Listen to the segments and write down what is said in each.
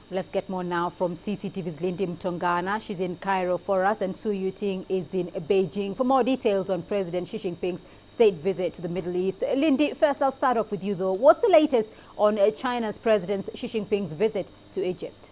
Let's get more now from CCTV's Lindy Mtongana. She's in Cairo for us, and Su Yuting is in Beijing for more details on President Xi Jinping's state visit to the Middle East. Lindy, first I'll start off with you though. What's the latest on China's President Xi Jinping's visit to Egypt?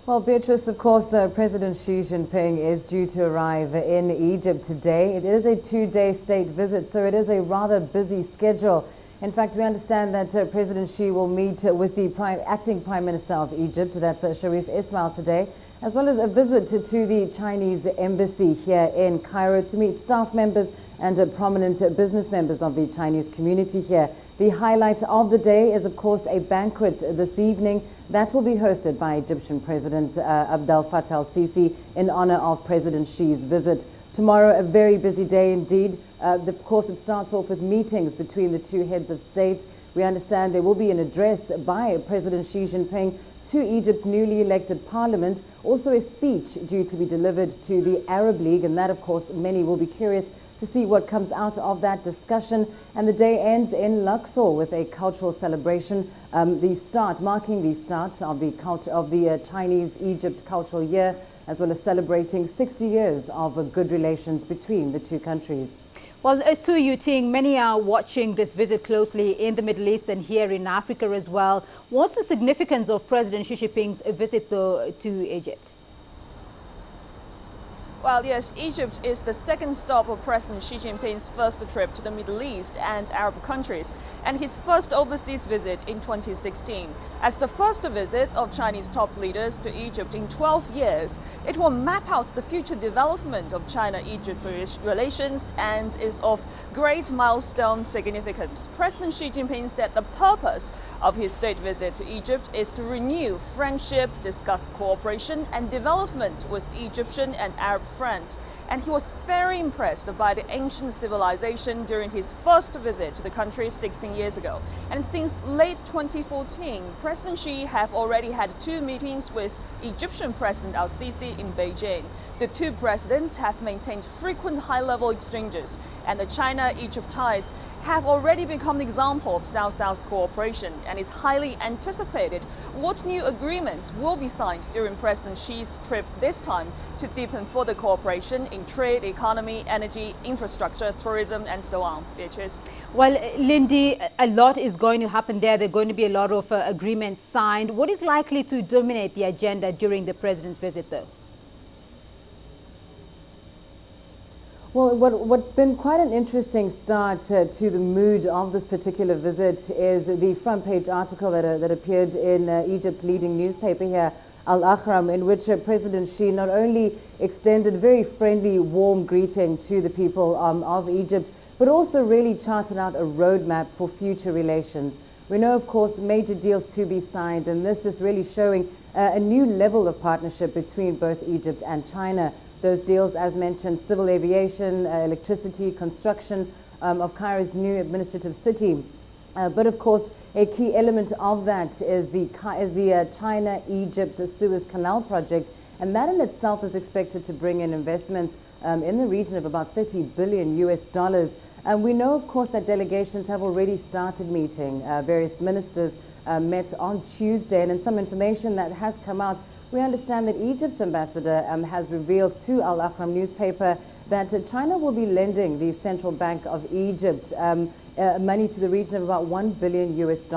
Well, Beatrice, of course, President Xi Jinping is due to arrive in Egypt today. It is a two-day state visit, so it is a rather busy schedule. In fact, we understand that President Xi will meet with the acting Prime Minister of Egypt, that's Sharif Ismail today, as well as a visit to the Chinese embassy here in Cairo to meet staff members and prominent business members of the Chinese community here. The highlight of the day is, of course, a banquet this evening that will be hosted by Egyptian President Abdel Fattah al-Sisi in honor of President Xi's visit. Tomorrow, a very busy day indeed. Of course, it starts off with meetings between the two heads of state. We understand there will be an address by President Xi Jinping to Egypt's newly elected parliament, also a speech due to be delivered to the Arab League, and that, of course, many will be curious to see what comes out of that discussion. And the day ends in Luxor with a cultural celebration, marking the start of the Chinese-Egypt Cultural Year, as well as celebrating 60 years of good relations between the two countries. Well, Su Yuting, many are watching this visit closely in the Middle East and here in Africa as well. What's the significance of President Xi Jinping's visit to Egypt? Well, yes, Egypt is the second stop of President Xi Jinping's first trip to the Middle East and Arab countries, and his first overseas visit in 2016. As the first visit of Chinese top leaders to Egypt in 12 years, it will map out the future development of China-Egypt relations and is of great milestone significance. President Xi Jinping said the purpose of his state visit to Egypt is to renew friendship, discuss cooperation and development with Egyptian and Arab friends, and he was very impressed by the ancient civilization during his first visit to the country 16 years ago. And since late 2014, President Xi have already had two meetings with Egyptian President al-Sisi in Beijing. The two presidents have maintained frequent high-level exchanges, and the China-Egypt ties have already become an example of South-South cooperation, and it's highly anticipated what new agreements will be signed during President Xi's trip this time to deepen further cooperation in trade, economy, energy, infrastructure, tourism, and so on. Beatrice. Well, Lindy, a lot is going to happen there. There are going to be a lot of agreements signed. What is likely to dominate the agenda during the president's visit, though? Well, what's been quite an interesting start to the mood of this particular visit is the front page article that appeared in Egypt's leading newspaper here, Al-Ahram, in which President Xi not only extended very friendly, warm greeting to the people of Egypt, but also really charted out a roadmap for future relations. We know, of course, major deals to be signed, and this is really showing a new level of partnership between both Egypt and China. Those deals, as mentioned, civil aviation, electricity, construction of Cairo's new administrative city. But of course, a key element of that is the China-Egypt Suez Canal project, and that in itself is expected to bring in investments in the region of about $30 billion US. And we know, of course, that delegations have already started meeting. Various ministers met on Tuesday, and in some information that has come out, we understand that Egypt's ambassador has revealed to Al-Ahram newspaper that China will be lending the Central Bank of Egypt money to the region of about $1 billion US.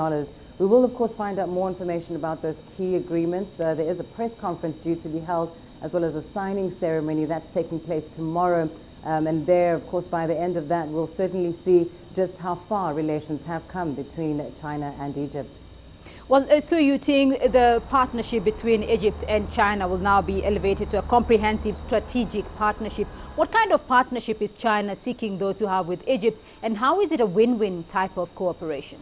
We will, of course, find out more information about those key agreements. There is a press conference due to be held, as well as a signing ceremony that's taking place tomorrow. And there, of course, by the end of that, we'll certainly see just how far relations have come between China and Egypt. Well, so you think the partnership between Egypt and China will now be elevated to a comprehensive strategic partnership. What kind of partnership is China seeking, though, to have with Egypt, and how is it a win-win type of cooperation?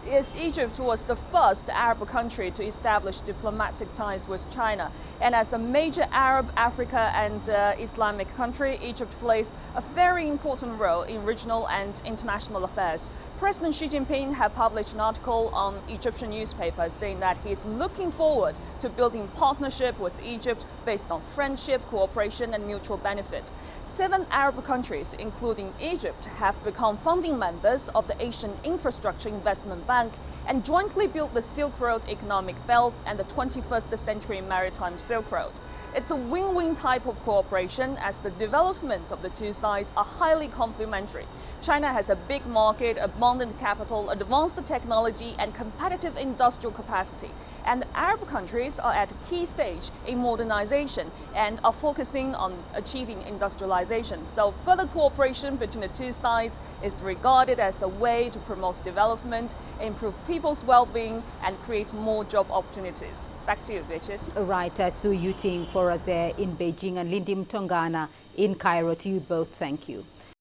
is Egypt was the first Arab country to establish diplomatic ties with China. And as a major Arab, Africa and Islamic country, Egypt plays a very important role in regional and international affairs. President Xi Jinping has published an article on Egyptian newspapers saying that he is looking forward to building partnership with Egypt based on friendship, cooperation and mutual benefit. 7 Arab countries, including Egypt, have become founding members of the Asian Infrastructure Investment Bank and jointly built the Silk Road Economic Belt and the 21st Century Maritime Silk Road. It's a win-win type of cooperation as the development of the two sides are highly complementary. China has a big market, abundant capital, advanced technology and competitive industrial capacity. And the Arab countries are at a key stage in modernization and are focusing on achieving industrialization. So further cooperation between the two sides is regarded as a way to promote development, improve people's well-being and create more job opportunities. Back to you, Beatrice. Right, Su Yuting for us there in Beijing and Lindim Tongana in Cairo. To you both, thank you.